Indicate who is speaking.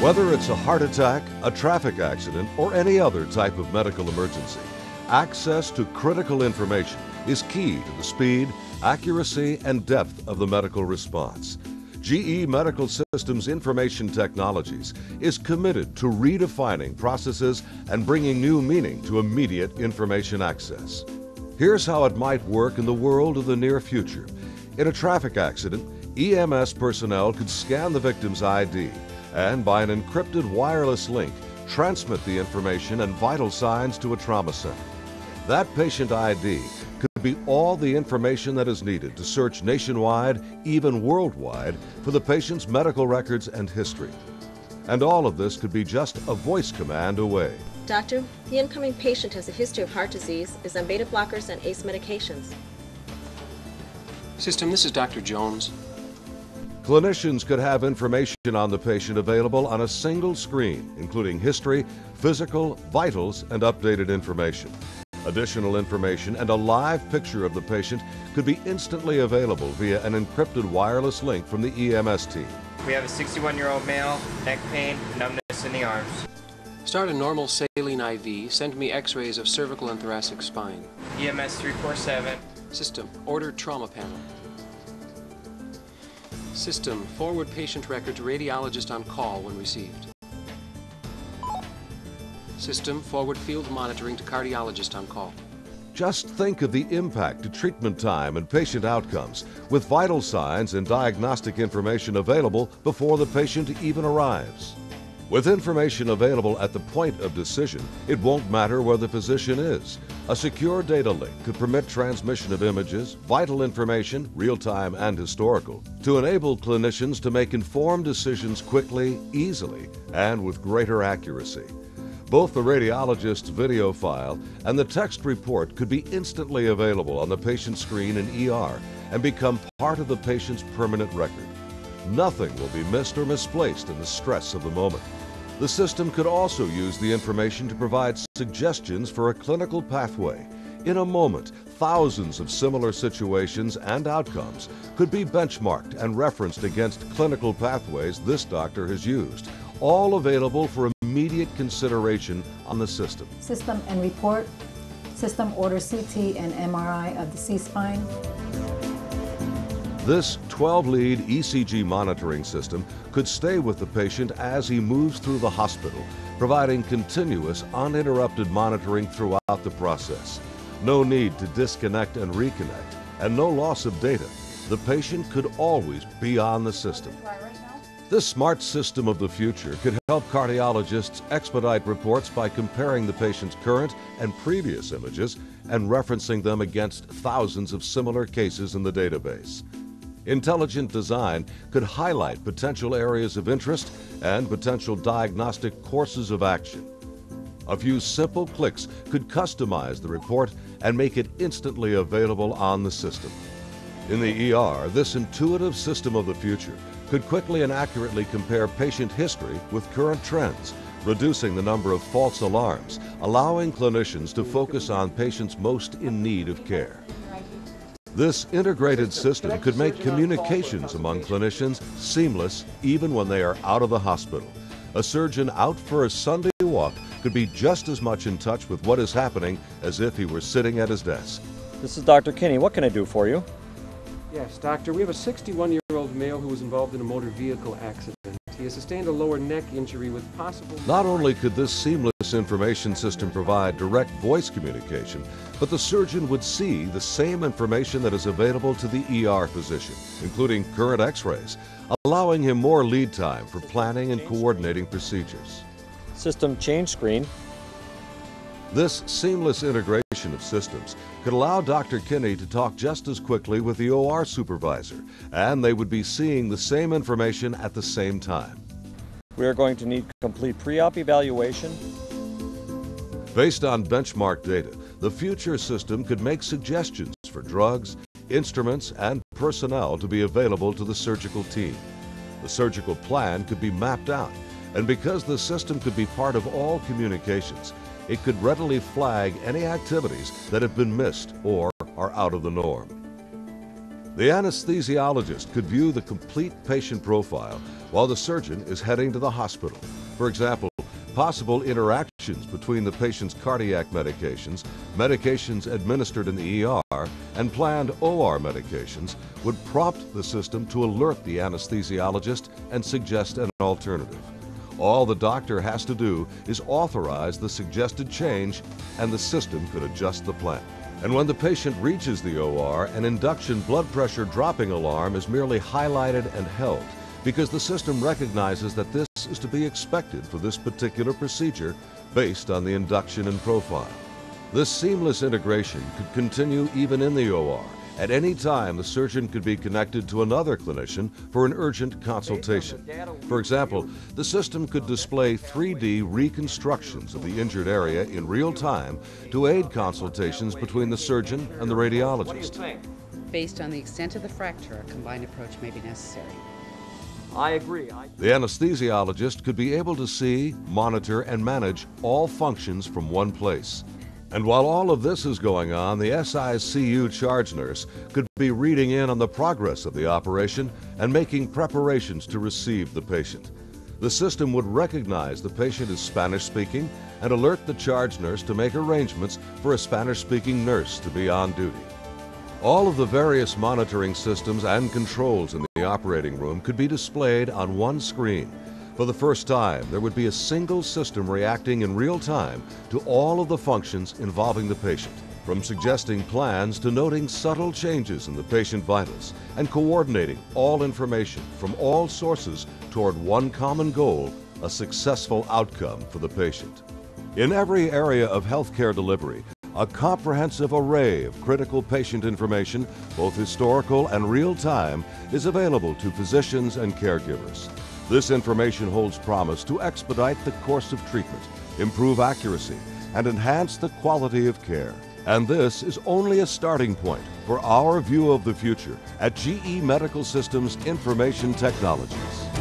Speaker 1: Whether it's a heart attack, a traffic accident, or any other type of medical emergency, access to critical information is key to the speed, accuracy, and depth of the medical response. GE Medical Systems Information Technologies is committed to redefining processes and bringing new meaning to immediate information access. Here's how it might work in the world of the near future. In a traffic accident, EMS personnel could scan the victim's ID and, by an encrypted wireless link, transmit the information and vital signs to a trauma center. That patient ID could be all the information that is needed to search nationwide, even worldwide, for the patient's medical records and history. And all of this could be just a voice command away.
Speaker 2: Doctor, the incoming patient has a history of heart disease, is on beta blockers and ACE medications.
Speaker 3: System, this is Dr. Jones.
Speaker 1: Clinicians could have information on the patient available on a single screen, including history, physical, vitals, and updated information. Additional information and a live picture of the patient could be instantly available via an encrypted wireless link from the EMS team.
Speaker 4: We have a 61-year-old male, neck pain, numbness in the arms.
Speaker 3: Start a normal saline IV. Send me x-rays of cervical and thoracic spine.
Speaker 4: EMS 347.
Speaker 3: System, order trauma panel. System, forward patient record to radiologist on call when received. System, forward field monitoring to cardiologist on call.
Speaker 1: Just think of the impact to treatment time and patient outcomes with vital signs and diagnostic information available before the patient even arrives. With information available at the point of decision, it won't matter where the physician is. A secure data link could permit transmission of images, vital information, real-time and historical, to enable clinicians to make informed decisions quickly, easily, and with greater accuracy. Both the radiologist's video file and the text report could be instantly available on the patient's screen in ER and become part of the patient's permanent record. Nothing will be missed or misplaced in the stress of the moment. The system could also use the information to provide suggestions for a clinical pathway. In a moment, thousands of similar situations and outcomes could be benchmarked and referenced against clinical pathways this doctor has used, all available for immediate consideration on the system.
Speaker 5: System and report. System order CT and MRI of the C-spine.
Speaker 1: This 12-lead ECG monitoring system could stay with the patient as he moves through the hospital, providing continuous, uninterrupted monitoring throughout the process. No need to disconnect and reconnect, and no loss of data. The patient could always be on the system. This smart system of the future could help cardiologists expedite reports by comparing the patient's current and previous images and referencing them against thousands of similar cases in the database. Intelligent design could highlight potential areas of interest and potential diagnostic courses of action. A few simple clicks could customize the report and make it instantly available on the system. In the ER, this intuitive system of the future could quickly and accurately compare patient history with current trends, reducing the number of false alarms, allowing clinicians to focus on patients most in need of care. This integrated system could make communications among clinicians seamless even when they are out of the hospital. A surgeon out for a Sunday walk could be just as much in touch with what is happening as if he were sitting at his desk.
Speaker 6: This is Dr. Kinney. What can I do for you?
Speaker 7: Yes, doctor. We have a 61-year-old male who was involved in a motor vehicle accident. He has sustained a lower neck injury with possible...
Speaker 1: Not only could this seamless information system provide direct voice communication, but the surgeon would see the same information that is available to the ER physician, including current x-rays, allowing him more lead time for planning and coordinating procedures.
Speaker 6: System change screen.
Speaker 1: This seamless integration of systems could allow Dr. Kinney to talk just as quickly with the OR supervisor, and they would be seeing the same information at the same time.
Speaker 6: We are going to need complete pre-op evaluation.
Speaker 1: Based on benchmark data, the future system could make suggestions for drugs, instruments, and personnel to be available to the surgical team. The surgical plan could be mapped out, and because the system could be part of all communications, it could readily flag any activities that have been missed or are out of the norm. The anesthesiologist could view the complete patient profile while the surgeon is heading to the hospital. For example, possible interactions between the patient's cardiac medications, medications administered in the ER, and planned OR medications would prompt the system to alert the anesthesiologist and suggest an alternative. All the doctor has to do is authorize the suggested change, and the system could adjust the plan. And when the patient reaches the OR, an induction blood pressure dropping alarm is merely highlighted and held, because the system recognizes that this is to be expected for this particular procedure based on the induction and profile. This seamless integration could continue even in the OR. At any time, the surgeon could be connected to another clinician for an urgent consultation. For example, the system could display 3D reconstructions of the injured area in real time to aid consultations between the surgeon and the radiologist.
Speaker 8: Based on the extent of the fracture, a combined approach may be necessary.
Speaker 6: I agree.
Speaker 1: The anesthesiologist could be able to see, monitor, and manage all functions from one place. And while all of this is going on, the SICU charge nurse could be reading in on the progress of the operation and making preparations to receive the patient. The system would recognize the patient is Spanish-speaking and alert the charge nurse to make arrangements for a Spanish-speaking nurse to be on duty. All of the various monitoring systems and controls in the operating room could be displayed on one screen. For the first time, there would be a single system reacting in real time to all of the functions involving the patient, from suggesting plans to noting subtle changes in the patient vitals and coordinating all information from all sources toward one common goal, a successful outcome for the patient. In every area of healthcare delivery, a comprehensive array of critical patient information, both historical and real-time, is available to physicians and caregivers. This information holds promise to expedite the course of treatment, improve accuracy, and enhance the quality of care. And this is only a starting point for our view of the future at GE Medical Systems Information Technologies.